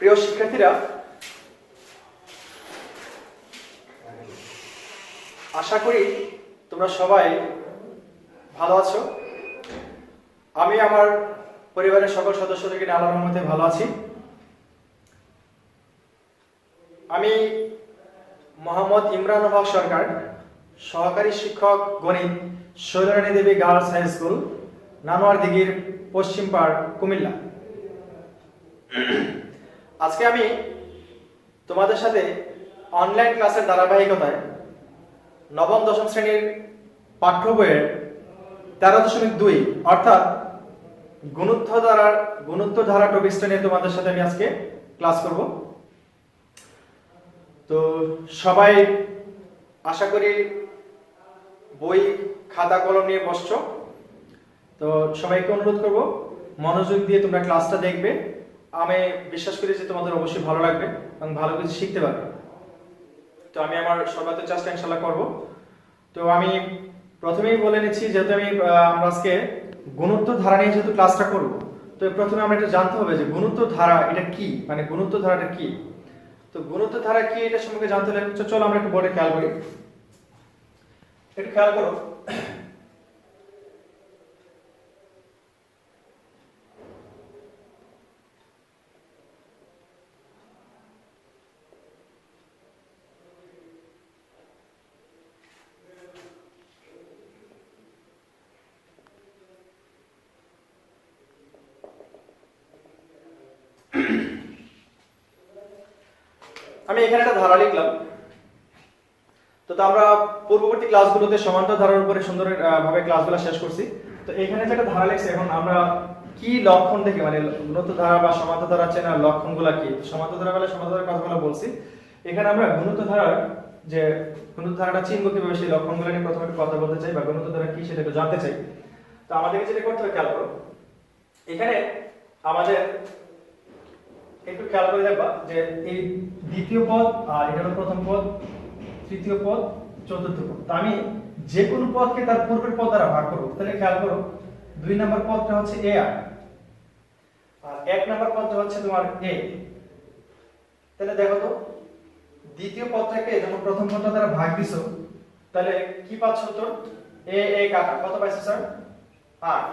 প্রিয় শিক্ষার্থীরা, আশা করি তোমরা সবাই ভালো আছো। আমি আমার পরিবারের সকল সদস্যদেরকে নিয়ে আল্লাহর রহমতে ভালো আছি। আমি মোহাম্মদ ইমরান হক সরকার, সহকারী শিক্ষক গণিত, শৈলরানী দেবী গার্লস হাই স্কুল, নানোয়ার দিঘির পশ্চিম পাড়, কুমিল্লা। আজকে আমি তোমাদের সাথে অনলাইন ক্লাসের ধারাবাহিকতায় নবম দশম শ্রেণীর পাঠ্য বইয়ের 13.2 অর্থাৎ গুণোত্তর ধারা টপিকসটা নিয়ে তোমাদের সাথে আমি আজকে ক্লাস করব। তো সবাই আশা করি বই খাতা কলম নিয়ে বসছো। তো সবাইকে অনুরোধ করব মনোযোগ দিয়ে তোমরা ক্লাসটা দেখবে। আমি বিশ্বাস করি যে তোমাদের অবশ্যই ভালো লাগবে এবং ভালো কিছু শিখতে পারবে। তো আমি আমার সর্বোচ্চ চেষ্টা ইনশাআল্লাহ করব। তো আমি প্রথমেই বলে নিচ্ছি, যেহেতু আমরা আজকে গুণোত্তর ধারা নিয়ে যেহেতু ক্লাসটা করব, তো প্রথমে আমরা এটা জানতে হবে যে গুণোত্তর ধারা এটা কি, মানে গুণোত্তর ধারাটা কি। তো গুণোত্তর ধারা কি এটা সম্পর্কে জানতে হলে চলো আমরা একটু বোর্ডে খেয়াল করি। একটু খেয়াল করো, আমি এখানে একটা ধারা লিখলাম। তো আমরা পূর্ববর্তী ক্লাসগুলোতে সমান্তর ধারার উপরে সুন্দর ভাবে ক্লাসগুলো শেষ করছি। তো এখানে যে একটা ধারা লিখছি, এখন আমরা কি লক্ষণ দেখি, মানে গুণোত্তর ধারা বা সমান্তর ধারা চেনার লক্ষণগুলো কি। সমান্তর ধারা বলে সমান্তর ধারার কথাগুলো বলছি। এখানে আমরা গুণোত্তর ধারার যে গুণোত্তর ধারাটা চিনব কিভাবে সেই লক্ষণগুলো নিয়ে প্রথমে একটু কথা বলতে চাই, বা গুণোত্তর ধারা কি সেটা একটু জানতে চাই। তো আমাদেরকে যেটা করতে হবে খেয়াল করো, এখানে আমাদের একটু খেয়াল করে দেখবা যে এই দ্বিতীয় পদ আর এটা হলো প্রথম পদ, তৃতীয় পদ, চতুর্থ পদ। তো আমি যে কোনো পদকে তার পূর্বের পদ দ্বারা ভাগ করব। তাহলে খেয়াল করো, 2 নম্বর পদটা হচ্ছে এ আর 1 নম্বর পদটা হচ্ছে তোমার এ। তাহলে দেখো তো, দ্বিতীয় পদটাকে যখন প্রথম পদটা দ্বারা ভাগ দিছো, তাহলে কি পাচ্ছ তো? এ কাটা কত পাইছো স্যার? 8।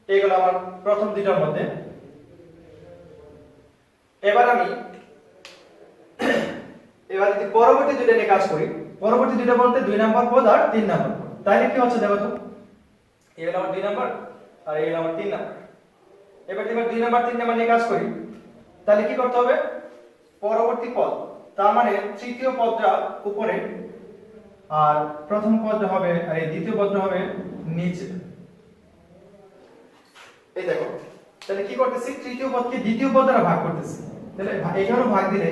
এগুলো আমার প্রথম দুইটার মধ্যে। এবার যদি পরবর্তী দুইটা নিয়ে কাজ করি, পরবর্তী দুইটা বলতে 2 নম্বর পদ আর 3 নম্বর পদ। তাহলে কি হচ্ছে দেখো তো, এই হলো আমার 2 নম্বর আর এই হলো আমার 3 নম্বর। এবার 2 নম্বর 3 নম্বর নিয়ে কাজ করি, তাহলে কি করতে হবে? পরবর্তী পদ, তার মানে তৃতীয় পদটা উপরে আর প্রথম পদটা হবে, আর এই দ্বিতীয় পদটা হবে নিচে। এই দেখো, তাহলে কি করতেছি? তৃতীয় পদকে দ্বিতীয় পদ দ্বারা ভাগ করতেছি। তাহলে এখানেও ভাগ দিলে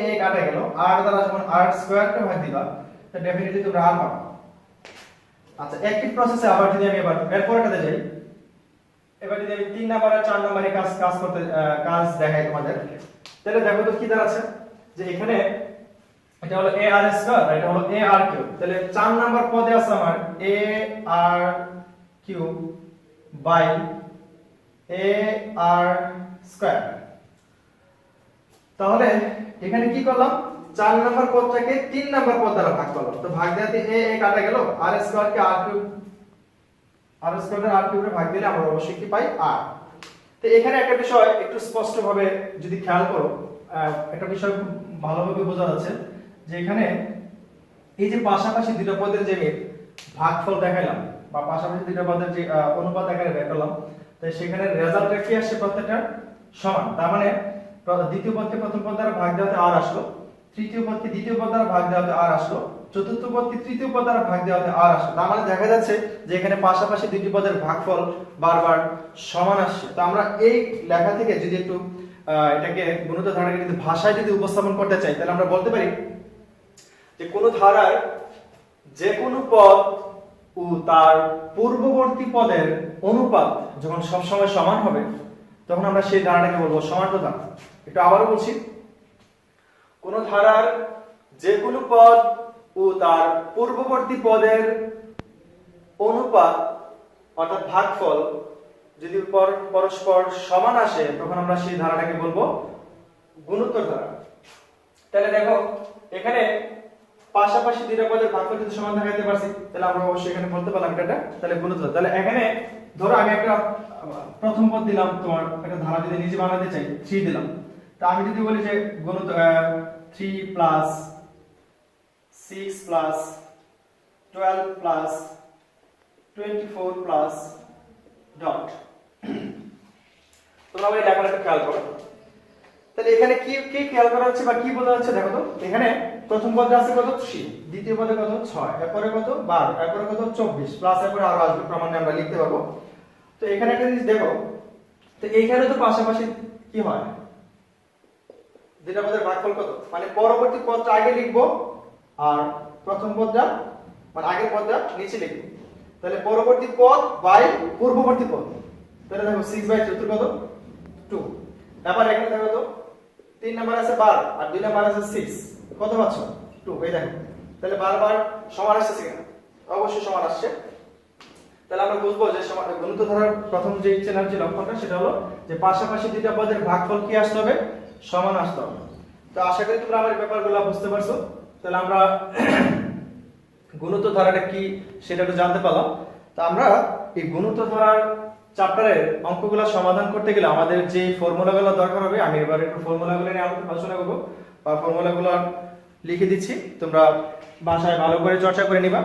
এ কাটা গেল, আর দ্বারা যখন আর স্কয়ারটা ভাগ দিবা, তাহলে ডেফিনেটলি তোমরা আর পাবে। আচ্ছা, একই প্রসেসে আবার যদি আমি এরপরটাতে যাই, এবার যদি আমি 3 নাম্বার আর 4 নাম্বারে কাজ দেখাই তোমাদের, তাহলে দেখো তো কি দাঁড়াচ্ছে যে এখানে এটা হলো এ আর স্কয়ার আর এটা হলো এ আর কিউব। তাহলে 4 নাম্বার পদে আছে আমার A R cube by A R square. তাহলে এখানে কি করলাম? 4 নাম্বার পদটাকে 3 নাম্বার পদ দ্বারা ভাগ করলাম। তো ভাগ দিতে এ কাটা গেল, আর স্কয়ার কে আর কিউব, আর স্কয়ার আর কিউবে ভাগ দিলে আমরা অবশ্যই কি পাই? আর। তো এখানে একটা বিষয় একটু স্পষ্ট ভাবে যদি খেয়াল করো, একটা বিষয় খুব ভালোভাবে বোঝা যাচ্ছে যে এখানে এই যে পাশাপাশি দুটো পদের যে ভাগফল দেখাইলাম, বা পাশাপাশি দুটো পদের যে অনুপাত আকারে বের করলাম, তাই সেখানে রেজাল্টটা কি আসছে? প্রত্যেকটা সমান। তার মানে দ্বিতীয় পদকে প্রথম পদ দ্বারা ভাগ দেওয়াতে আর আসলো, তৃতীয় পদকে দ্বিতীয় পদ দ্বারা ভাগ দেওয়াতে আর আসলো, চতুর্থ পদকে তৃতীয় পদ দ্বারা ভাগ দেওয়াতে আর আসলো। তার মানে দেখা যাচ্ছে যে এখানে পাশাপাশি দুটি পদের ভাগফল বারবার সমান আসছে। তো আমরা এই লেখা থেকে যদি একটু এটাকে গুণোত্তর ধারাকে যদি ভাষায় যদি উপস্থাপন করতে চাই, তাহলে আমরা বলতে পারি যে কোনো ধারার যে কোনো পদ ও তার পূর্ববর্তী পদের অনুপাত যখন সবসময় সমান হবে, তখন আমরা সেই ধারাটাকে বলবো সমান্তর ধারা। একটু আবারও বলছি, কোন ধারার যে কোনো পদ ও তার পূর্ববর্তী পদের অনুপাত অর্থাৎ ভাগফল যদি পরস্পর সমান আসে, তখন আমরা সেই ধারাটাকে বলবো গুণোত্তর ধারা। তাহলে দেখো এখানে পাশাপাশি দুইটা পদের ভাগফল যদি সমান দেখাইতে পারছি তাহলে আমরা অবশ্যই এখানে বলতে পারলাম এটা তাহলে গুণোত্তর। তাহলে এখানে ধরো আমি একটা প্রথম পদ দিলাম, তোমার একটা ধারা যদি নিজে বানাতে চাই 3 দিলাম, তা আমি যদি বলি যে গুণোত্তর 3 plus 6 plus 12 plus 24 plus dot, তোমরা এই লেখাটা একটু খেয়াল করো। তাহলে এখানে কি কি খেয়াল করা হচ্ছে বা কি বোঝা যাচ্ছে দেখো তো। এখানে প্রথম পদে আছে কত 3, দ্বিতীয় পদে কত 6, এরপরে কত 12, এরপরে কত 24 প্লাস এরপরে আরো আসবে প্রমাণে আমরা লিখতে পারবো। তো এখানে একটা জিনিস দেখো, তো এইখানে তো পাশাপাশি কি হয়, দুইটা পদের ভাগফল কত, মানে পরবর্তী পদটা আগে লিখবো আর প্রথম পদটা মানে আগের পদটা নিচে লিখবো। তাহলে পরবর্তী পদ বাই পূর্ববর্তী পদ, তাহলে দেখো 6/2 কত 2। এবার এখানে দেখো তো 3 নাম্বার আছে 12 আর 2 নাম্বার আছে 6, কত পাচ্ছ 2, এই দেখো। তাহলে বারবার সমান আসছে কিনা, অবশ্যই সমান আসছে। তাহলে আমরা বুঝবো যে গুণোত্তর ধারার প্রথম যে চেনার যে লক্ষণটা সেটা হলো যে পাশাপাশি দুইটা পদের ভাগফল কি আসতে হবে, সমান আসতে হবে। তো আশা করি তোমরা আমার ব্যাপারগুলো বুঝতে পারছো। তাহলে আমরা গুণোত্তর ধারাটা কি সেটা একটু জানতে পারলাম। তো আমরা এই গুণোত্তর ধারার চ্যাপ্টারের অঙ্কগুলো সমাধান করতে গেলে আমাদের যে ফর্মুলাগুলো দরকার হবে, আমি এবার একটু ফর্মুলাগুলো নিয়ে আলোচনা করব বা ফর্মুলাগুলো লিখে দিচ্ছি, তোমরা বাসায় ভালো করে চর্চা করে নিবা।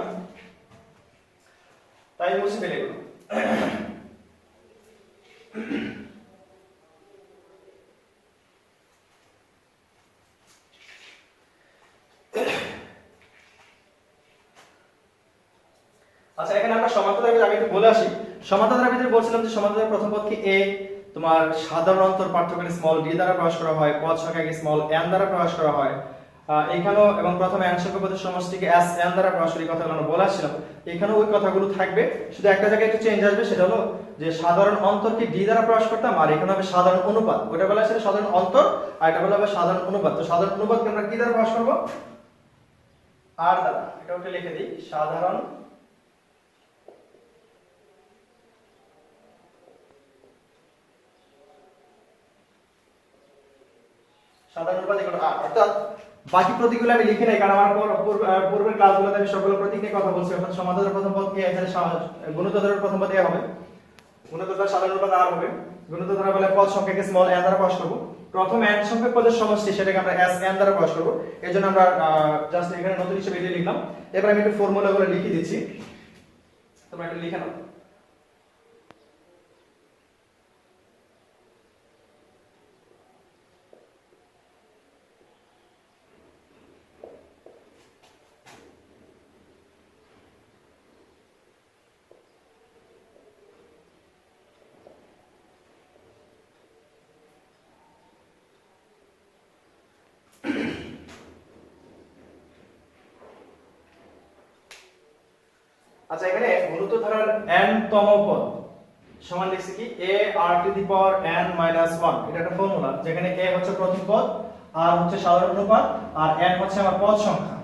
তাই মুছে ফেলে এগুলো। আচ্ছা এখানে আমরা সমান্তরাল আমি একটু বলে আসি। সমান্তরালের ভিতরে বলছিলাম যে সমান্তরালের প্রথম পদ কি a, তোমার সাধারণ অন্তর পার্থক্যকে স্মল d দ্বারা প্রকাশ করা হয়, পদ সংখ্যাকে স্মল n দ্বারা প্রকাশ করা হয়। এখানেও এবং প্রথমে n সংখ্যক পদের সমষ্টিকে s n দ্বারা প্রকাশ করি, কথাগুলো আমরা বলে আসছিলাম। এখানেও ওই কথাগুলো থাকবে, শুধু একটা জায়গায় একটু চেঞ্জ আসবে, সেটা হলো যে সাধারণ অন্তরকে d দ্বারা প্রকাশ করতাম আর এখানে হবে সাধারণ অনুপাত। ওটা বলা ছিল সাধারণ অন্তর আর এটা বলা হবে সাধারণ অনুপাত। তো সাধারণ অনুপাতকে আমরা কি দ্বারা প্রকাশ করব, r দ্বারা। এটা ওটা লিখে দিই, সাধারণ সাধারণ অনুপাত এগুলো r। অর্থাৎ বাকি প্রতীকগুলো আমি লিখি নাই, কারণ আমার পূর্বের ক্লাসগুলোতে আমি সবগুলো প্রতীক নিয়ে কথা বলছি। অর্থাৎ সমান্তরালের প্রথম পদ কি, এখানে গুণোত্তর ধারার প্রথম পদ এ হবে, গুণোত্তর ধারার সাধারণ অনুপাত r হবে। গুণোত্তর ধারা বলে পদ সংখ্যাকে স্মল n দ্বারা প্রকাশ করব, প্রথম n সংখ্যক পদের সমষ্টি সেটাকে আমরা s n দ্বারা প্রকাশ করব। এজন্য আমরা জাস্ট এখানে নতুন হিসেবে এটা লিখলাম। এবার আমি একটু ফর্মুলাগুলো লিখে দিচ্ছি, তোমরা একটু লিখে নাও। আচ্ছা এখানে গুণোত্তর ধারার n তম পদ সমান লিখছি কি a r two the power n minus 1। এটা একটা ফর্মুলা, যেখানে a হচ্ছে প্রথম পদ, r হচ্ছে সাধারণ অনুপাত আর n হচ্ছে আমার পদ সংখ্যা।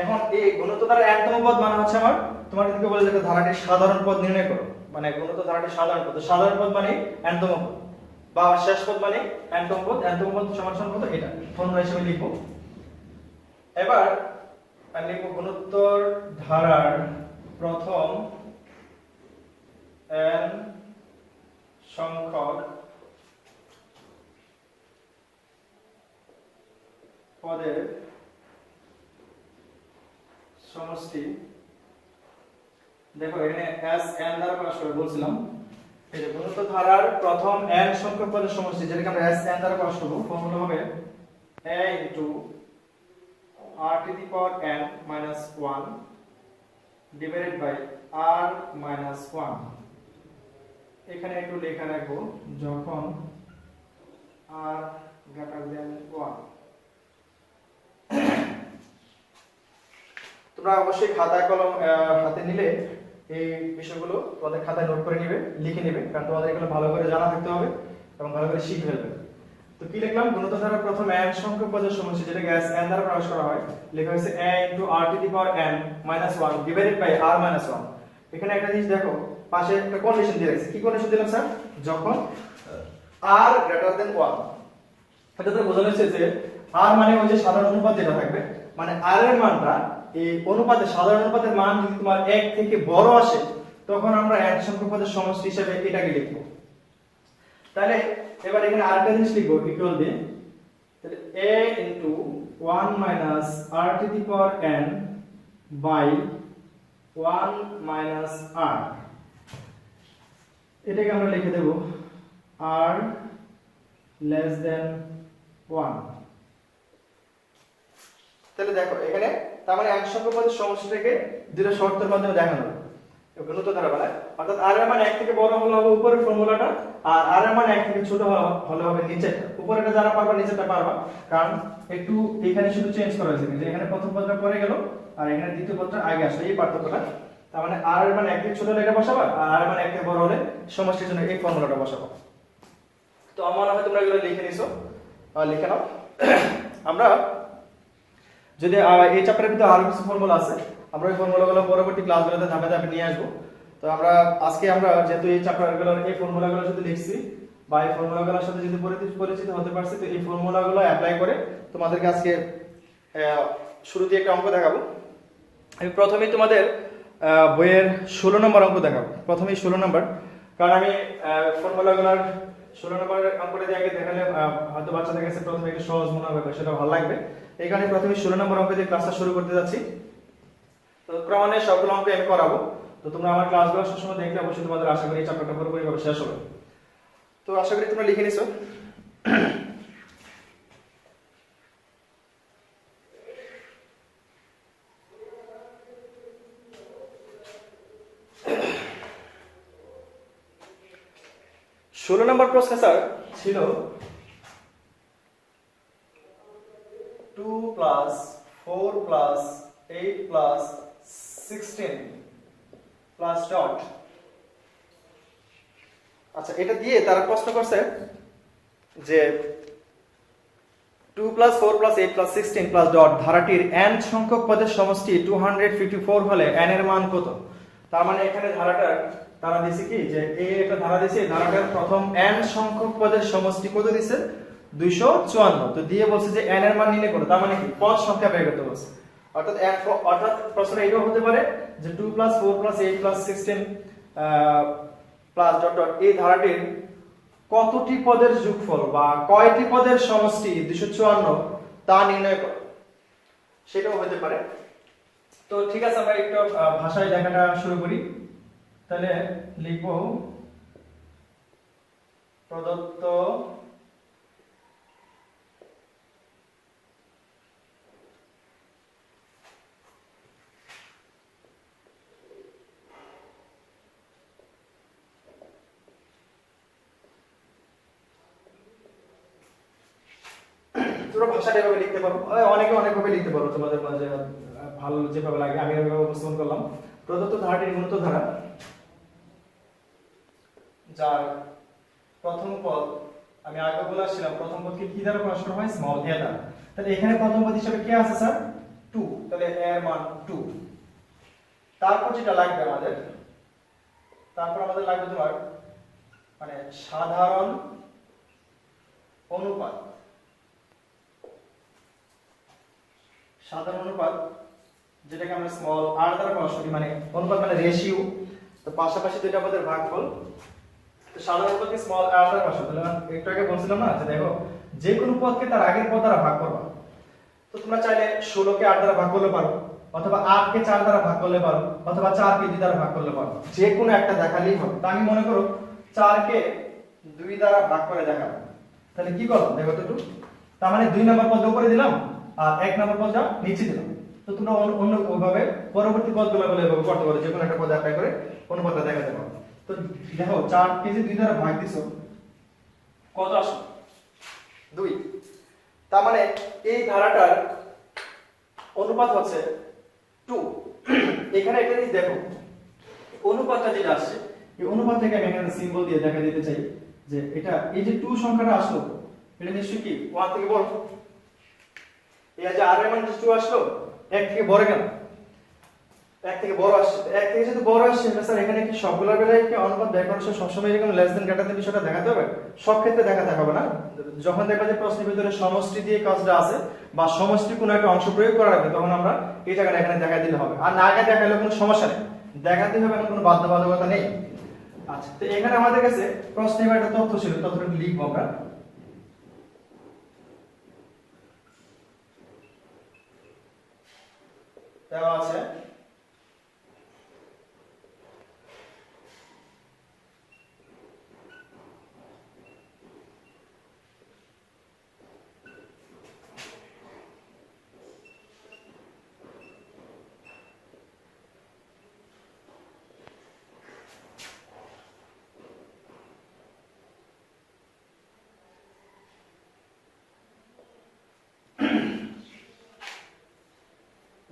এখন এই গুণোত্তর ধারার n তম পদ মানে হচ্ছে আমার, তোমার যদি বলে যে ধারাটির সাধারণ পদ নির্ণয় করো, মানে গুণোত্তর ধারাটির সাধারণ পদ, সাধারণ পদ মানে n তম পদ বা শেষ পদ মানে n তম পদ। n তম পদ সমান সমান কত, এটা ফর্মুলা হিসেবে লিখব। এবার আমি লিখব গুণোত্তর ধারার প্রথম n সংখ্যক পদের সমষ্টি। দেখো এখানে s n দ্বারা প্রকাশ করে বলছিলাম, এই যে গুণোত্তর ধারার প্রথম n সংখ্যক পদের সমষ্টি যেটাকে আমরা s n দ্বারা প্রকাশ করব, ফর্মুলা হবে a r to the power n minus 1 divided by r minus 1। এখানে একটু লেখা রাখবো, যখন r greater than 1। তোমরা অবশ্যই খাতা কলম হাতে নিলে এই বিষয়গুলো তোমাদের খাতায় নোট করে নেবে, লিখে নেবে, কারণ তোমাদের এগুলো ভালো করে জানা থাকতে হবে এবং ভালো করে শিখে ফেলবে। তো কি লিখলাম, গুণোত্তর ধারার প্রথম n সংখ্যক পদের সমষ্টি যেটাকে s n দ্বারা প্রকাশ করা হয়, লেখা হয়েছে a r to the power n minus 1 divided by r minus 1। এখানে একটা জিনিস দেখো, পাশে একটা কন্ডিশন দিয়ে রাখছি। কি কন্ডিশন দিলাম স্যার, যখন r greater than 1। এটা তো বোঝানো হয়েছে যে আর মানে ওই যে সাধারণ অনুপাত যেটা থাকবে, মানে আর এর মানটা এই অনুপাতে সাধারণ অনুপাতের মান যদি তোমার 1 থেকে বড় আসে তখন আমরা n সংখ্যক পদের সমষ্টি হিসেবে এটাকে লিখব। তাহলে এবার এখানে আরেকটা জিনিস লিখব ইকুয়াল দিয়ে, তাহলে a into 1 minus r to the power n by 1 minus r, এটাকে আমরা লিখে দেব r less than 1। তাহলে দেখো এখানে তার মানে এক সংখ্যক পদের সমষ্টিটাকে দুটো শর্তের মাধ্যমে দেখানো হলো ঘনত্ব ধারা বলে, অর্থাৎ r এর মান 1 থেকে বড় হলে হবে উপরের ফর্মুলাটা, আর r এর মান 1 থেকে ছোট হলে হবে নিচেরটা। উপরেরটা যারা পারবা নিচেরটা পারবা, কারণ একটু এখানে শুধু চেঞ্জ করা হয়েছে, যে এখানে প্রথম পদটা পরে গেল আর এখানে দ্বিতীয় পদটা আগে আসলো, এই পার্থক্যটা। তার মানে r এর মান 1 থেকে ছোট হলে এটা বসাবা, আর r এর মান 1 থেকে বড় হলে সমষ্টির জন্য এই ফর্মুলাটা বসাবো। তো আমার মনে হয় তোমরা এগুলো লিখে নিছো, লিখে নাও। আমরা যদি এই চ্যাপ্টারের ভিতরে আরো কিছু ফর্মুলা আছে, আমরা এই ফর্মুলাগুলো পরবর্তী ক্লাসগুলোতে ধাপে ধাপে নিয়ে আসবো। তো আজকে আমরা যেহেতু এই চ্যাপ্টারগুলোর এই ফর্মুলাগুলো যদি লিখছি বা এই ফর্মুলাগুলোর সাথে যদি পরিচিত হতে পারছি, তো এই ফর্মুলাগুলো অ্যাপ্লাই করে তোমাদেরকে আজকে শুরুতে একটা অঙ্ক দেখাবো। আমি প্রথমেই তোমাদের বইয়ের 16 নম্বর অঙ্ক দেখাবো, প্রথমেই 16 নম্বর, কারণ আমি ফর্মুলাগুলোর 16 নম্বরের অঙ্কটা দিয়ে আগে দেখালে হয়তো বাচ্চাদের কাছে প্রথমে একটু সহজ মনে হবে, সেটা ভালো লাগবে। এই কারণে প্রথমে 16 নম্বর অঙ্ক দিয়ে ক্লাসটা শুরু করতে যাচ্ছি। তো ক্রমান্বয়ে সবগুলো অঙ্ক আমি করাবো, তো তোমরা আমার ক্লাসগুলো সবসময় দেখলে অবশ্যই তোমাদের আশা করি এই চ্যাপ্টারটা পুরোপুরিভাবে শেষ হবে। তো আশা করি তোমরা লিখে নিছো। ষোলো নম্বর প্রশ্ন স্যার ছিল 2 plus 4 plus 8 plus 16 plus dot। আচ্ছা, এটা দিয়ে তারা প্রশ্ন করছে যে 2 plus 4 plus 8 plus 16 plus dot ধারাটির n সংখ্যক পদের সমষ্টি 254 হলে n এর মান কত? তার মানে এখানে ধারাটার তারা দিছে কি যে এই একটা ধারা দিছে, ধারাটার প্রথম n সংখ্যক পদের সমষ্টি কত দিছে? 254। তো দিয়ে বলছে যে n এর মান নির্ণয় করো, তার মানে কি পদ সংখ্যা বের করতে বলছে। অর্থাৎ প্রশ্ন এটাও হতে পারে যে 2 plus 4 plus 8 plus 16 plus dot dot এই ধারাটির কতটি পদের যোগফল বা কয়টি পদের সমষ্টি 254 তা নির্ণয় করো, সেটাও হতে পারে। তো ঠিক আছে, আমরা একটু ভাষায় লেখাটা শুরু করি। তাহলে লিখব প্রদত্ত তোমরা ভাষাটা এভাবে লিখতে পারো, অনেকে অনেকভাবে লিখতে পারো, তোমাদের মাঝে ভালো যেভাবে লাগে আমি এভাবে উপস্থাপন করলাম। প্রদত্ত ধারাটির গুণিত ধারা যার প্রথম পদ, আমি আগে বলেছিলাম প্রথম পদকে কি দ্বারা প্রকাশ করা হয়? স্মল a দ্বারা। তাহলে এখানে প্রথম পদ হিসেবে কি আছে স্যার? 2। তাহলে a এর মান 2। তারপর যেটা লাগবে আমাদের, লাগবে তোমার মানে সাধারণ অনুপাত। সাধারণ অনুপাত যেটাকে আমরা স্মল r দ্বারা প্রকাশ করি, মানে অনুপাত মানে রেশিও, তো পাশাপাশি দুইটা পদের ভাগফল। তো সাধারণ অনুপাতকে স্মল r দ্বারা প্রকাশ করতে হবে। একটু আগে বলছিলাম না যে দেখো যে কোনো পদকে তার আগের পদ দ্বারা ভাগ করবা। তো তোমরা চাইলে 16 কে 8 দ্বারা ভাগ করলে পারো, অথবা 8 কে 4 দ্বারা ভাগ করলে পারো, অথবা 4 কে 2 দ্বারা ভাগ করলে পারো, যে কোনো একটা দেখালেই হবে। তো আমি মনে করো 4 কে 2 দ্বারা ভাগ করে দেখাবো। তাহলে কি করব দেখো তো একটু, তার মানে 2 নম্বর পদ উপরে দিলাম আর 1 নম্বর পদটা নিচে দিলাম। তো তোমরা অন্য ভাবে পরবর্তী পদগুলো বলে এভাবে করতে পারো, যে কোনো একটা পদ অ্যাপ্লাই করে অনুপাতটা দেখাতে পারো। তো দেখো 4 কে যে 2 দ্বারা ভাগ দিছো, কত আসলো? 2। তার মানে এই ধারাটার অনুপাত হচ্ছে 2। এখানে একটা জিনিস দেখো, অনুপাতটা যেটা আসছে এই অনুপাতটাকে আমি এখানে সিম্বল দিয়ে দেখা দিতে চাই যে এটা এই যে 2 সংখ্যাটা আসলো, এটা নিশ্চয়ই কি 1 থেকে বড়। এই যে r এর মান 2 আসলো 1 থেকে বড় কেন? এক থেকে বড় আসছে, এক থেকে যদি বড় আসছে স্যার এখানে কি সবগুলোর বেলায় কি অনুপাত বের করার সময় সবসময় এরকম লেস দেন গ্রেটার দেন বিষয়টা দেখাতে হবে? সব ক্ষেত্রে দেখাতে হবে না। যখন দেখবা যে প্রশ্নের ভিতরে সমষ্টি দিয়ে কাজটা আছে বা সমষ্টি কোনো একটা অংশ প্রয়োগ করা লাগবে তখন আমরা এই জায়গাটা এখানে দেখাই দিলে হবে। আর না আগে দেখাইলে কোনো সমস্যা নেই, দেখাতে হবে, এমন কোনো বাধ্যবাধকতা নেই। আচ্ছা, তো এখানে আমাদের কাছে প্রশ্নে এবার একটা তথ্য ছিল, তথ্যটা লিখবো আমরা। দেওয়া আছে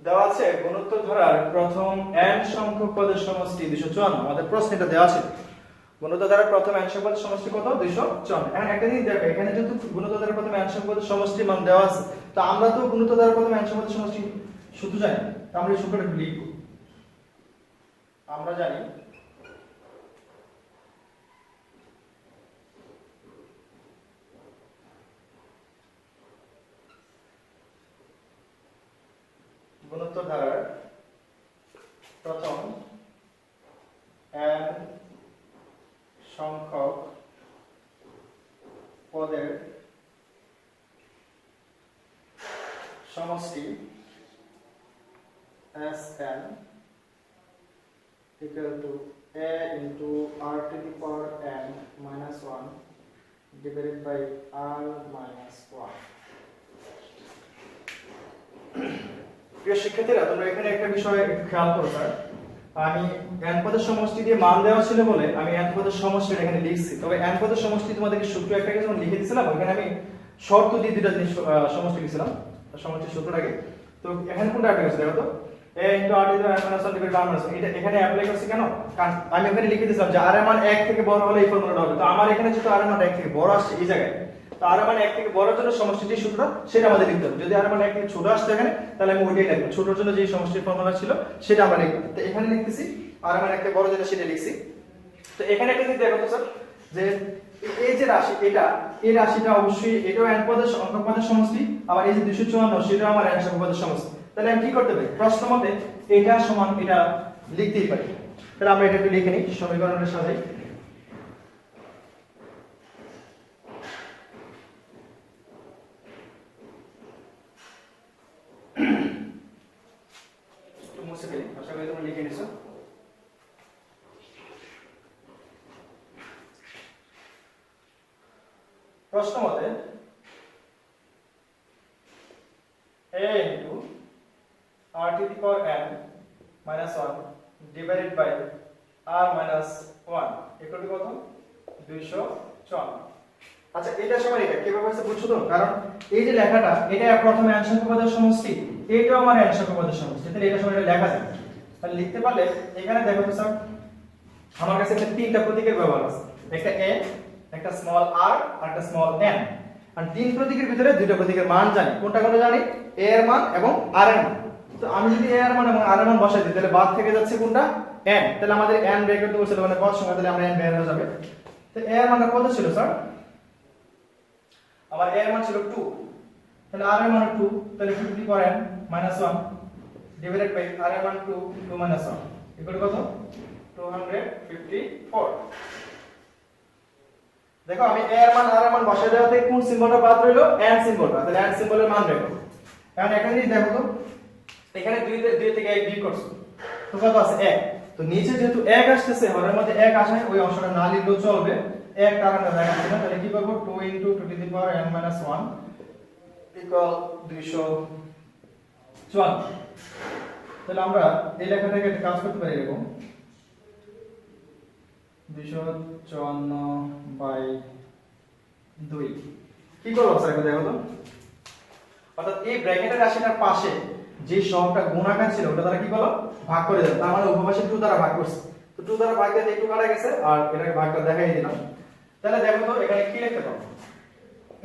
দেওয়া আছে গুণোত্তর ধারার প্রথম n সংখ্যক পদের সমষ্টি 254। আমাদের প্রশ্ন এটা দেওয়া ছিল গুণোত্তর ধারার প্রথম n সংখ্যক পদের সমষ্টি কত? 254। এখন একটা জিনিস দেখো, এখানে যেহেতু গুণোত্তর ধারার প্রথম n সংখ্যক পদের সমষ্টি মান দেওয়া আছে, তো আমরা তো গুণোত্তর ধারার প্রথম n সংখ্যক পদের সমষ্টি সূত্র জানি, তো আমরা এই সূত্রটা একটু লিখব। আমরা জানি গুণোত্তর ধারার প্রথম n সংখ্যক পদের সমষ্টি Sn equal to a into r to the power n minus 1 divided by r minus 1। প্রিয় শিক্ষার্থীরা, তোমরা এখানে একটা বিষয় একটু খেয়াল করো স্যার, আমি n পদের সমষ্টি দিয়ে মান দেওয়া ছিল বলে আমি n পদের সমষ্টি এখানে লিখছি। তবে n পদের সমষ্টি তোমাদেরকে সূত্র একটা যখন লিখে দিয়েছিলাম ওখানে আমি শর্ত দিয়ে দুটো জিনিস সমষ্টি লিখছিলাম, সমষ্টির সূত্রটাকে। তো এখানে কোনটা অ্যাপ্লাই করছি দেখো তো, a into r to the power n minus 1 divided by r minus 1। এটা এখানে অ্যাপ্লাই করছি কেন? কারণ আমি এখানে লিখে দিয়েছিলাম যে r এর মান 1 থেকে বড় হলে এই ফর্মুলাটা হবে। তো আমার এখানে যেহেতু r এর মান 1 থেকে বড় আসছে এই জায়গায়, তো r এর মান 1 থেকে বড়র জন্য সমষ্টির যে সূত্র সেটা আমাদের লিখতে হবে। যদি r এর মান 1 থেকে ছোট আসছে এখানে, তাহলে আমি ওইটাই লিখব। ছোটর জন্য যে সমষ্টির ফর্মুলা ছিল সেটা আমরা লিখব। তো এখানে লিখতেছি r এর মান 1 থেকে বড় যেটা সেটা লিখছি। তো এখানে একটা জিনিস দেখো তো স্যার, যে এই যে রাশি, এটা এই রাশিটা অবশ্যই এটাও n পদের সংখ্যক পদের সমষ্টি, আবার এই যে 254 সেটাও আমার n সংখ্যক পদের সমষ্টি। তাহলে আমি কি করতে পারি? প্রশ্ন মতে এটা সমান এটা লিখতেই পারি। তাহলে আমরা এটা একটু লিখে নিই, সমীকরণের সাজাই। একটু মুছে ফেলি, আশা করি তোমরা লিখে নিছো। প্রশ্ন মতে a into r to the power n minus 1 divided by r minus 1 equal to কত? 254। আচ্ছা, এটা সমান এটা কিভাবে হচ্ছে বুঝছো তো? কারণ এই যে লেখাটা, এটা প্রথমে n সংখ্যক পদের সমষ্টি, এটাও আমার n সংখ্যক পদের সমষ্টি, তাহলে এটা সমান এটা লেখা যায়। তাহলে লিখতে পারলে এখানে দেখো তো স্যার, আমার কাছে এখানে তিনটা প্রতীকের ব্যবহার আছে, একটা a, একটা স্মল r আর একটা স্মল n। আর তিন প্রতীকের ভিতরে দুইটা প্রতীকের মান জানি, কোনটা কোনটা জানি? a এর মান এবং r এর মান। তো আমি যদি a এর মান এবং r এর মান বসাই দিই তাহলে বাদ থেকে যাচ্ছে কোনটা? n। তাহলে আমাদের n বের করতে বলছিল মানে পদ সংখ্যা, তাহলে আমরা n বের হয়ে যাবে। তো a এর মানটা কত ছিল স্যার? আমার a এর মান ছিল 2, তাহলে r এর মান 2, তাহলে 2 to the power n minus 1 divided by r এর মান 2 minus 1 ইকুয়াল কত? 254। দেখো আমি a এর মান r এর মান বসাই দেওয়াতে কোন সিম্বলটা বাদ রইলো? n সিম্বলটা। তাহলে n সিম্বলের মান দেখো। এখন এখানে যদি দেখো তো, এখানে 2 থেকে 1 বিয়োগ করছো, তো কত আছে? 1। তো নিচে যেহেতু 1 আসতেছে, হরের মধ্যে 1 আসে, ওই অংশটা না লিখলেও চলবে। 1 কারণে দেখাচ্ছি না, তাহলে কি করব? 2 into 2 to the power n minus 1 equal 254। তাহলে আমরা এই লেখাটাকে একটা কাজ করতে পারি এরকম, 254/2। কি করব স্যার এটা দেখো তো, অর্থাৎ এই ব্র্যাকেটের রাশিটার পাশে যে সহগটা গুণাকার ছিল ওটা দ্বারা কি করলো? ভাগ করে দিলাম। তার মানে উপপাশে 2 দ্বারা ভাগ করছি। তো 2 দ্বারা ভাগ দিতে একটু কাটা গেছে, আর এটাকে ভাগটা দেখাই দিলাম। তাহলে দেখো তো এখানে কি লিখতে পারবো?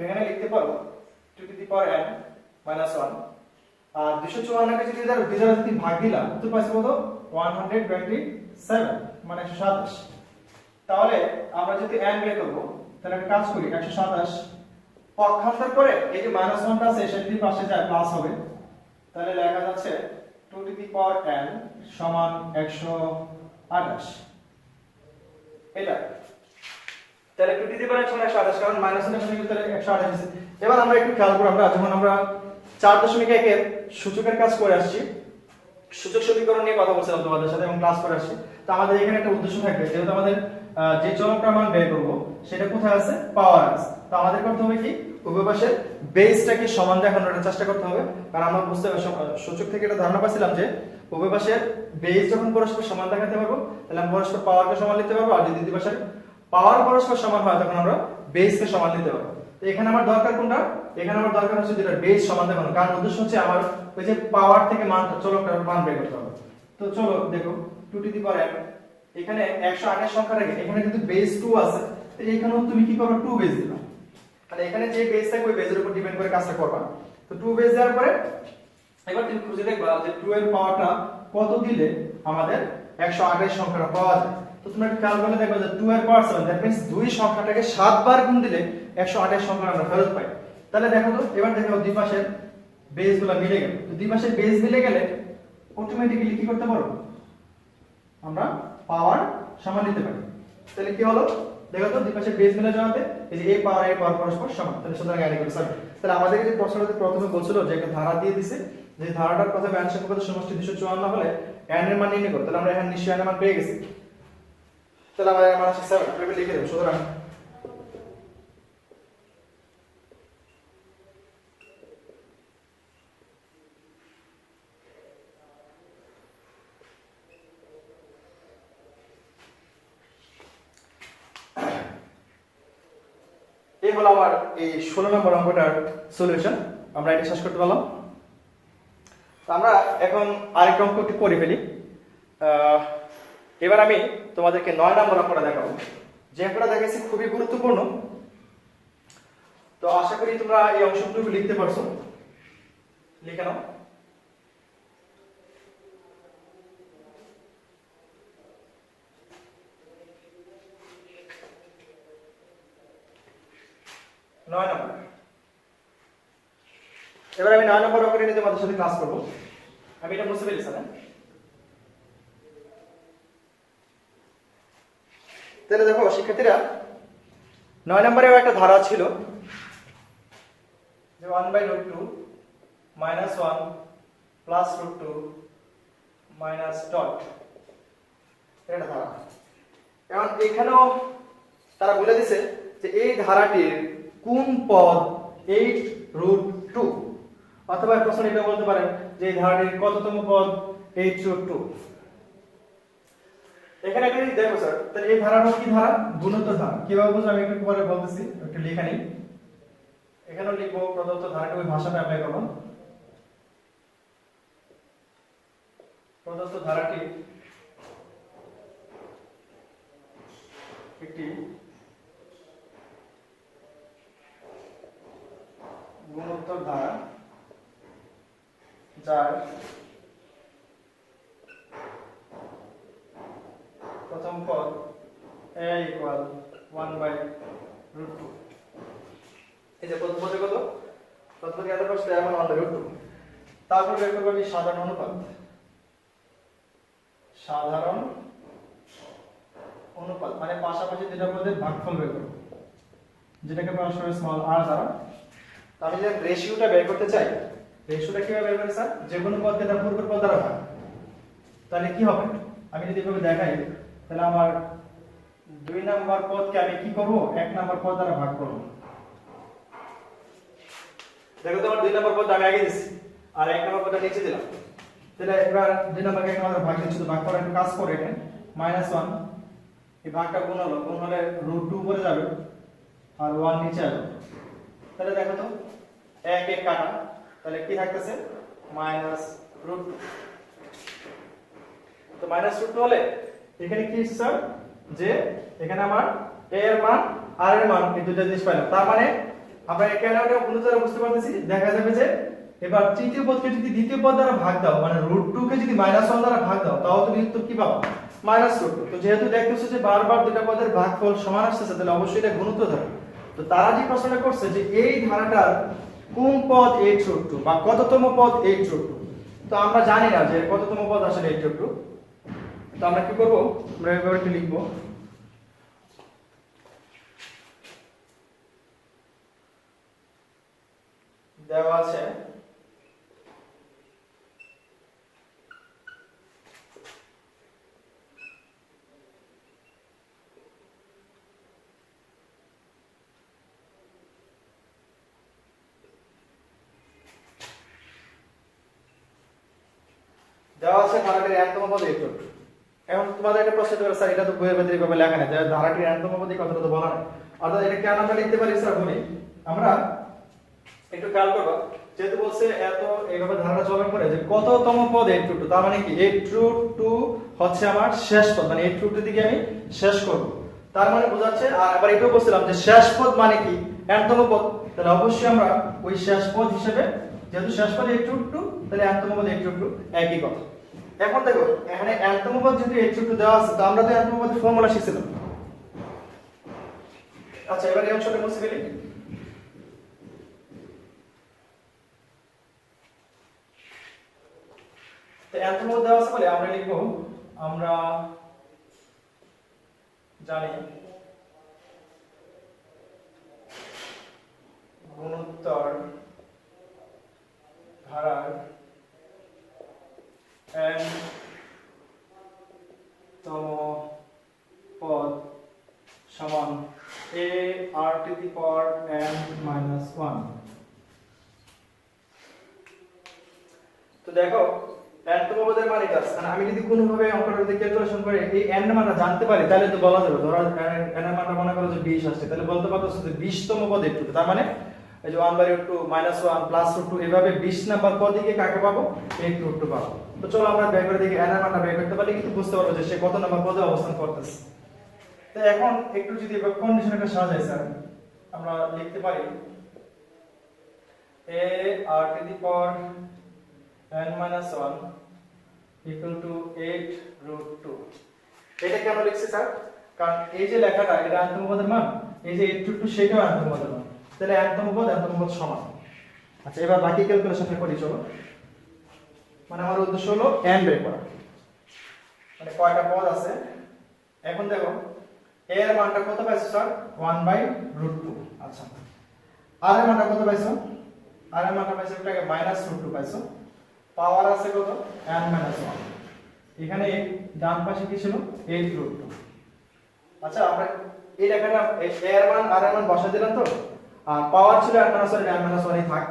এখানে লিখতে পারবো 2 to the power n minus 1 আর 254 কে যদি যদি ভাগ দিলাম তো পাচ্ছি কত 127 মানে 127। তাহলে আমরা যদি n বের করব তাহলে একটা কাজ করি 127 পক্ষান্তর করে এই যে -1 টা আছে সেটার পাশে যায় প্লাস হবে, তাহলে লেখা যাচ্ছে 2 টু দি পাওয়ার n সমান 128। এটা তাহলে 2 টু দি পাওয়ার 128 কারণ -1 এর সাথে তাহলে 128 আছে। এবার আমরা একটু খেয়াল করব, আমরা যখন আমরা 4.1 এর সূচকের কাজ করে আসছি, সূচক সমীকরণ নিয়ে কথা বলছিলাম তোমাদের সাথে এবং ক্লাস করে আসছি, তো আমাদের এখানে একটা উদ্দেশ্য থাকবে, যেহেতু আমাদের যে চলকটার মান বের করব সেটা কোথায় আছে, পাওয়ার আছে, তো আমাদের করতে হবে কি উভয় পাশের বেসটাকে সমান দেখানোর চেষ্টা করতে হবে। কারণ আমরা বুঝতে সূচক থেকে এটা ধারণা পাচ্ছিলাম যে উভয় পাশের বেস যখন পরস্পর সমান দেখাতে পারবো তাহলে আমরা পরস্পর পাওয়ারকে সমান নিতে পারবো, আর যদি দুই পাশের পাওয়ার পরস্পর সমান হয় তখন আমরা বেসকে সমান নিতে পারবো। তো এখানে আমার দরকার কোনটা, এখানে আমার দরকার হচ্ছে যেটা বেস সমান দেখানো, কারণ উদ্দেশ্য হচ্ছে আমার ওই যে পাওয়ার থেকে মান চলকটার মান বের করতে হবে। তো চলো দেখো 2 টু দি পাওয়ার n এখানে 108 এর সংখ্যা রেখে এখানে কিন্তু বেস 2 আছে, তো এখানেও তুমি কি করবে 2 বেস দিবা, তাহলে এখানে যে বেস থাকবে ওই বেসের উপর ডিপেন্ড করে কাজটা করবা। তো 2 বেস দেওয়ার পরে এবার তুমি খুঁজে দেখবা যে 2 এর পাওয়ারটা কত দিলে আমাদের 108 এর সংখ্যাটা পাওয়া যায়। তো তোমরা একটু খেয়াল করলে দেখবা যে 2 এর পাওয়ার 7, দ্যাট মিন্স 2 সংখ্যাটাকে 7 বার গুণ দিলে 108 এর সংখ্যা আমরা ফেরত পাই। তাহলে দেখো তো এবার দেখো দুই পাশের বেসগুলো মিলে গেল, তো দুই পাশের বেস মিলে গেলে অটোমেটিক্যালি কি করতে পারো, আমরা পাওয়ার সমান নিতে পারি। তাহলে কি হলো দেখো তো দুই পাশের বেস মিলে যাওয়াতে এই যে a পাওয়ার পরস্পর সমান, তাহলে সুতরাং n ইকুয়াল 7। তাহলে আমাদের যে প্রশ্নটাতে প্রথমে বলছিল যে একটা ধারা দিয়ে দিছে, যে ধারাটার প্রথমে n সংখ্যার সমষ্টি 254 হলে n এর মান নির্ণয় করো, তাহলে আমরা এখানে নিশ্চয়ই n এর মান পেয়ে গেছি। তাহলে আমাদের মান আছে 7, আমরা লিখে দেব। সুতরাং এই হলো আমার এই 16 নম্বর অঙ্কটার সলিউশন, আমরা এটা শেষ করতে পারলাম। তো আমরা এখন আরেকটা অঙ্ক একটু করে ফেলি। এবার আমি তোমাদেরকে 9 নম্বর অঙ্কটা দেখাবো, যে অঙ্কটা দেখেছি খুবই গুরুত্বপূর্ণ। তো আশা করি তোমরা এই অংশটুকু লিখতে পারছো, লিখে নাও। এবার আমি 9 নম্বর অঙ্কটা নিয়ে তোমাদের সাথে ক্লাস করব। আমি এটা মুছে ফেলেছি না, তাহলে দেখো শিক্ষার্থীরা 9 নম্বরেও একটা ধারা ছিল যে 1/√2 -1 +√2 ডট, এটা ধারা। এখন এখানেও তারা বলে দিছে যে এই ধারাটির কোন পদ 8√2, অথবা প্রশ্ন এটা বলতে পারেন যে এই ধারাটির কততম পদ 8√2। এখানে একটা জিনিস দেখো স্যার, তাহলে এই ধারাটা কি ধারা, গুণোত্তর ধারা। কিভাবে বুঝবো আমি একটু পরে বলতেছি, একটু লিখে নিই। এখানেও লিখবো প্রদত্ত ধারাটি ওই ভাষাটা অ্যাপ্লাই করব। প্রদত্ত ধারাটি একটি গুণোত্তর ধারা যার প্রথম পদ a = 1/√2। এই যে প্রথম পদে কত, প্রথম পদে এত বসে এমন 1/√2। তারপর বের করব আমি সাধারণ অনুপাত, সাধারণ অনুপাত মানে পাশাপাশি দুটো পদের ভাগফল বের করব, যেটাকে প্রকাশ করে স্মল r দ্বারা। তো আমি যদি রেশিওটা বের করতে চাই, রেশিওটা কিভাবে বের করি স্যার, যে কোনো পদকে তার পূর্বের পদ দ্বারা ভাগ, তাহলে কি হবে আমি যদি এভাবে দেখাই, তাহলে আমার 2 নম্বর পদকে আমি কি করব 1 নম্বর পদ দ্বারা ভাগ করব। দেখো তো আমার 2 নম্বর পদ আমি আগে দিছি আর 1 নম্বর পদটা নিচে দিলাম, তাহলে এবার 2 নম্বরকে 1 নম্বর ভাগ দিচ্ছি, তো ভাগ করার একটু কাজ করে এখানে -1 এই ভাগটা গুণ হলে √2 উপরে যাবে আর 1 নিচে আসবে। তাহলে দেখো তো 1 1 কাটা, তাহলে কি থাকতেছে -√2। তো -√2 হলে এখানে কি হচ্ছে স্যার, যে এখানে আমার a এর মান r এর মান এই দুটো জিনিস পাইলাম। তার মানে আমরা এখানে গুণোত্তর বুঝতে পারতেছি, দেখা যাবে যে এবার তৃতীয় পদকে যদি দ্বিতীয় পদ দ্বারা ভাগ দাও মানে √2 কে যদি -1 দ্বারা ভাগ দাও তাও তুমি উত্তর কি পাবা -√2। তো যেহেতু দেখতেছো যে বারবার দুটো পদের ভাগফল সমান আসছে তাহলে অবশ্যই এটা গুণিত ধারা। তো তারা যে প্রশ্নটা করছে যে এই ধারাটার কোন পদ 8√2 বা কততম পদ 8√2। তো আমরা জানি না যে কততম পদ আসলে 8√2। তো আমরা কি করব আমরা এভাবে একটু লিখব দেওয়া আছে ধারাটির এনতম পদ 8√2। এখন তোমাদের একটা প্রশ্ন হতে পারে স্যার এটা তো বইয়ের ভিতরে এভাবে লেখা নেই যে ধারাটির এনতম পদ এই কথাটা তো বলা নেই। অর্থাৎ এটা কেন আমরা লিখতে পারি স্যার বলি আমরা একটু খেয়াল করবা যেহেতু বলছে এত এইভাবে ধারাটা চলন করে যে কততম পদ 8√2 তার মানে কি 8√2 হচ্ছে আমার শেষ পদ মানে 8√2 দিকে আমি শেষ করব তার মানে বোঝাচ্ছে। আর আবার এটাও বলছিলাম যে শেষ পদ মানে কি এনতম পদ তাহলে অবশ্যই আমরা ওই শেষ পদ হিসেবে যেহেতু শেষ পদ 8√2 তাহলে এনতম পদ 8√2 একই কথা। এখন দেখো এখানে এনতম পদ যেহেতু 8√2 দেওয়া আছে তো আমরা তো এনতম পদের ফর্মুলা শিখছিলাম। আচ্ছা এবার এই অংশটা মুছে ফেলি। তো এনতম পদ দেওয়া আছে বলে আমরা লিখব আমরা জানি গুণোত্তর ধারার n তম পদ সমান a r to the power n minus 1। তো দেখো n তম পদের মান এটা আছে আমি যদি কোনোভাবে অঙ্কটা যদি ক্যালকুলেশন করে এই n এর মানটা জানতে পারি তাহলে তো বলা যাবে ধরো n এর মানটা মনে করো যে 20 আসছে তাহলে বলতে পারতেছো যে 20 তম পদ একটু তার মানে এই যে 1/√2 -1 +√2 এভাবে 20 নাম্বার পদকে কাকে পাবো 8√2 পাবো। তো চলো আমরা বের করে দেখি n এর মানটা বের করতে পারলে কিন্তু বুঝতে পারবো যে সে কত নাম্বার পদে অবস্থান করতেছে। তো এখন একটু যদি কন্ডিশন একটা সাজাই স্যার আমরা লিখতে পারি a r to the power n minus 1 equal to 8√2। এটা কেন লিখছি স্যার কারণ এই যে লেখাটা এটা এনতম পদের মান এই যে 8√2 সেটাও এনতম পদের মান তাহলে এনতম পদ সমান। আচ্ছা এবার বাকি ক্যালকুলেশনটা করি চলো মানে আমার উদ্দেশ্য হলো n বের করা মানে কয়টা পদ আছে। এখন দেখো a এর মানটা কত পাইছো স্যার 1/√2। আচ্ছা r এর মানটা কত পাইছো r এর মানটা পাইছো এটাকে -√2 পাইছো পাওয়ার আছে কত n - 1 এখানে ডান পাশে কি ছিল 8√2। আচ্ছা আমরা এই লেখাটা a এর মান r এর মান বসা দিলাম তো আর পাওয়ার ছিল n - 1 এই থাক।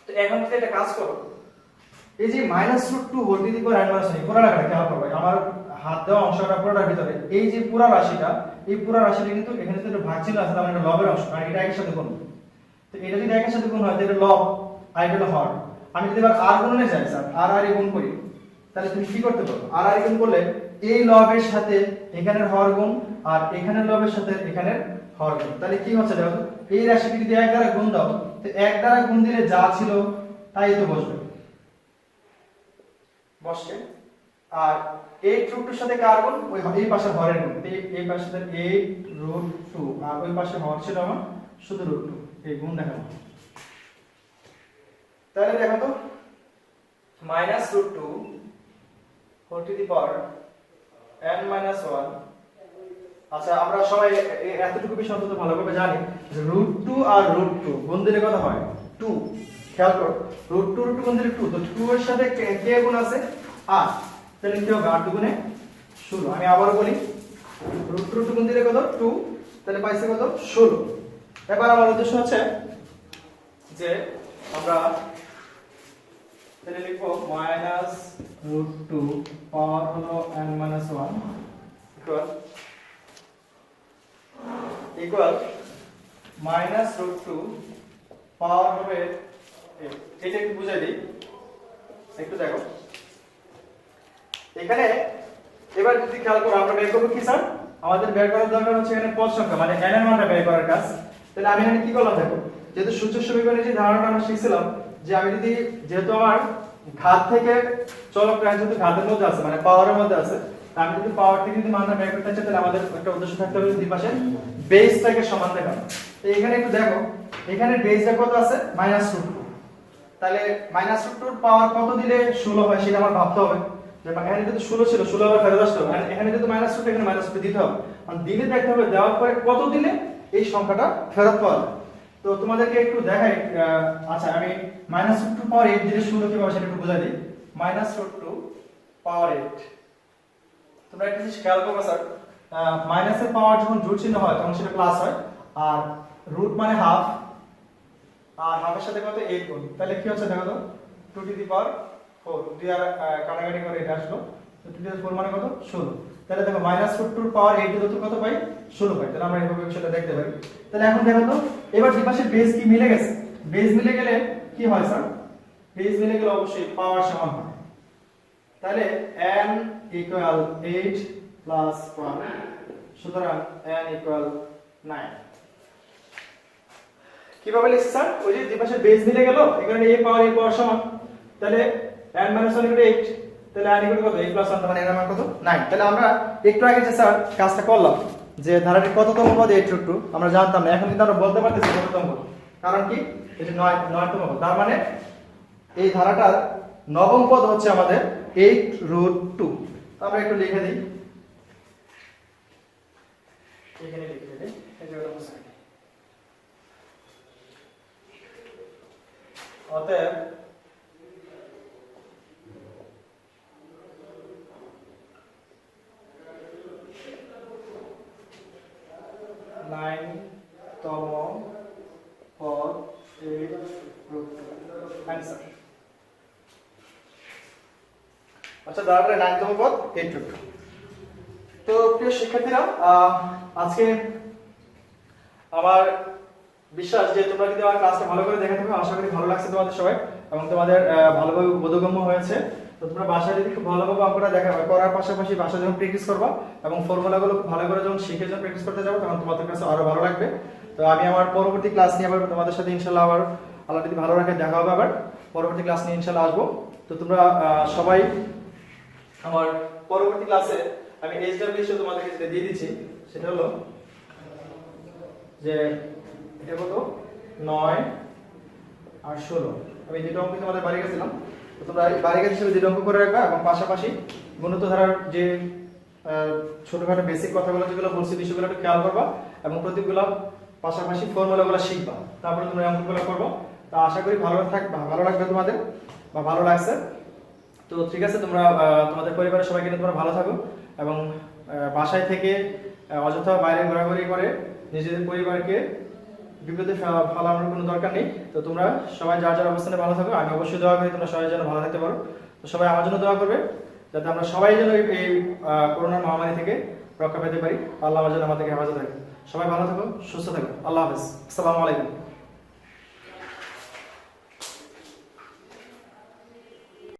তো এখন যদি একটা কাজ করো এই যে -√2 whole to the power n - 1 পুরো লেখাটা খেয়াল করবে আমার হাত দেওয়া অংশটা পুরোটার ভিতরে এই যে পুরো রাশিটা এই পুরো রাশিটা কিন্তু এখানে তো ভাগ ছিল আছে মানে এটা লবের অংশ আর এটা একের সাথে গুণ। তো এটা যদি একের সাথে গুণ হয় তাহলে লব আর এটা হলো হর। আমি যদি এবার r গুণনে যাই স্যার r গুণ করি তাহলে তুমি কি করতে পারো r গুণ করলে এই লবের সাথে এখানের হর গুণ আর এখানের লবের সাথে এখানের হর গুণ তাহলে কি হচ্ছে দেখো এই রাশিকে যদি 1 দ্বারা গুণ দাও তো 1 দ্বারা গুণ দিলে যা ছিল তাই তো বসবে বসে। আর 8√2 এর সাথে কার গুণ ওই এই পাশে হরের গুণ এই পাশে 8√2 আর ওই পাশে হর ছিল আমার শুধু √2 এই গুণ দেখাবো। তাহলে দেখো তো -√2 whole to the power n - 1। আচ্ছা আমরা সবাই এতটুকু বিষয় অন্তত ভালোভাবে জানি যে √2 আর √2 গুণ দিলে কত হয় 2। খেয়াল করো √2 গুণ দিলে 2 তো 2 এর সাথে কে গুণ আছে r তাহলে কি হবে 8 গুণে 16। আমি আবারো বলি √2 গুণ দিলে কত 2 তাহলে পাইছে কত 16। এবার আমার উদ্দেশ্য হচ্ছে যে আমরা তাহলে লিখব -√2 পাওয়ার হলো n - 1 ইকুয়াল -√2 পাওয়ার হবে এটা একটু বুঝাই দিই একটু দেখো এখানে এবার যদি খেয়াল করো আমরা বের করব কি স্যার আমাদের বের করার দরকার হচ্ছে এখানে পদ সংখ্যা মানে n এর মানটা বের করার কাজ। তাহলে আমি এখানে কি করলাম দেখো যেহেতু সূত্র সমীকরণে যে ধারণাটা আমরা শিখছিলাম যে আমি যদি যেহেতু আমার ঘাত থেকে চলকটা যেহেতু ঘাতের মধ্যে আছে মানে পাওয়ারের মধ্যে আছে, তা আমি যদি পাওয়ার থেকে যদি মানটা বের করতে চাই তাহলে আমাদের একটা উদ্দেশ্য থাকতে হবে দুই পাশে বেসটাকে সমান দেখানো। তো এখানে একটু দেখো এখানে বেসটা কত আছে -√2, তাহলে -√2 পাওয়ার কত দিলে 16 হয় সেটা আমার ভাবতে হবে। যে এখানে যদি 16 ছিল 16 আবার ফেরত আসতে হবে, এখানে যদি -2 এখানে -2 দিতে হবে, মানে দিলে দেখতে হবে দেওয়ার পরে কত দিলে এই সংখ্যাটা ফেরত পাওয়া যায়। তো তোমাদেরকে একটু দেখাই, আচ্ছা আমি -√2 পাওয়ার 8 দিলে 16 কিভাবে সেটা একটু বুঝাই দিই। -√2 পাওয়ার 8, তোমরা একটা জিনিস খেয়াল করবে স্যার, মাইনাসের পাওয়ার যখন জোড় চিহ্ন হয় তখন সেটা প্লাস হয়, আর রুট মানে হাফ, আর হাফের সাথে কত 8 গুণ, তাহলে কি হচ্ছে দেখো তো 2 টু দি পাওয়ার 4, দুই আর কাটাকাটি করে এটা আসলো, তো 2 টু দি 4 মানে কত 16। তাহলে দেখো -√2 পাওয়ার 8 দিলে তো কত পাই 16 পাই, তাহলে আমরা এইভাবে বিষয়টা দেখতে পারি। তাহলে এখন দেখো তো এবার দুই পাশে বেস কি মিলে গেছে, বেস মিলে গেলে কি হয় স্যার, বেস মিলে গেলে অবশ্যই পাওয়ার সমান হয়। তাহলে n equal 8 plus 1, সুতরাং n equal 9। কিভাবে লিখছি স্যার, ওই যে দুই পাশে বেস মিলে গেল, এখানে a পাওয়ার সমান, তাহলে n - 1 = 8, তাহলে n equal কত 8 plus 1 মানে n এর মান কত 9। তাহলে আমরা একটু আগে যে স্যার কাজটা করলাম যে ধারাটির কততম পদ 8√2 আমরা জানতাম না, এখন কিন্তু আমরা বলতে পারতেছি কততম পদ, কারণ কি এটা 9তম পদ, তার মানে এই ধারাটার নবম পদ হচ্ছে আমাদের 8√2। আমরা একটু লিখে দিই, এখানে লিখে দিই, এই জায়গাটা মুছে দিই। অতএব তম পদ 8√2 आंसर। আচ্ছা দাঁড়ালে 9তম পদ 8√2। তো প্রিয় শিক্ষার্থীরা, আজকে আমার বিশ্বাস যে তোমরা যদি আমার ক্লাসটা ভালো করে দেখে থাকো, আশা করি ভালো লাগছে তোমাদের সবাই এবং তোমাদের ভালোভাবে বোধগম্য হয়েছে। তো তোমরা বাসায় যদি খুব ভালোভাবে অঙ্কটা দেখা করার পাশাপাশি বাসায় যখন প্র্যাকটিস করবা এবং ফর্মুলাগুলো খুব ভালো করে যখন শিখে যখন প্র্যাকটিস করতে যাবো তখন তোমাদের কাছে আরো ভালো লাগবে। তো আমি আমার পরবর্তী ক্লাস নিয়ে আবার তোমাদের সাথে ইনশাআল্লাহ আবার আল্লাহ যদি ভালো রাখে দেখা হবে, আবার পরবর্তী ক্লাস নিয়ে ইনশাআল্লাহ আসবো। তো তোমরা সবাই আমার পরবর্তী ক্লাসে আমি এইচডব্লিউ তোমাদেরকে যেটা দিয়ে দিচ্ছি সেটা হলো যে এটা কত 9 আর 16, আমি দুটো অঙ্ক তোমাদের বাড়ি গেছিলাম, তো তোমরা বাড়ি কাজ হিসেবে দুটো অঙ্ক করে রাখবা এবং পাশাপাশি গুণিত ধারার যে ছোটখাটো বেসিক কথাগুলো যেগুলো বলছি বিষয়গুলো একটু খেয়াল করবা এবং প্রতীকগুলো পাশাপাশি ফর্মুলাগুলো শিখবা, তারপরে তোমরা অঙ্কগুলো করবো। তা আশা করি ভালো লাগবে তোমাদের বা ভালো লাগছে। তো ঠিক আছে, তোমরা তোমাদের পরিবারের সবাইকে নিয়ে তোমরা ভালো থাকো এবং বাসায় থেকে অযথা বাইরে ঘোরাঘুরি করে নিজেদের পরিবারকে বিপদে ফেলানোর কোনো দরকার নেই। তো তোমরা সবাই যার যার অবস্থানে ভালো থাকো, আমি অবশ্যই দোয়া করি তোমরা সবাই যেন ভালো থাকতে পারো। তো সবাই আমার জন্য দোয়া করবে যাতে আমরা সবাই যেন এই করোনার মহামারী থেকে রক্ষা পেতে পারি। আল্লাহ যেন আমাদেরকে হেফাজত রাখে। সবাই ভালো থাকো, সুস্থ থাকো। আল্লাহ হাফেজ, আসসালামু আলাইকুম।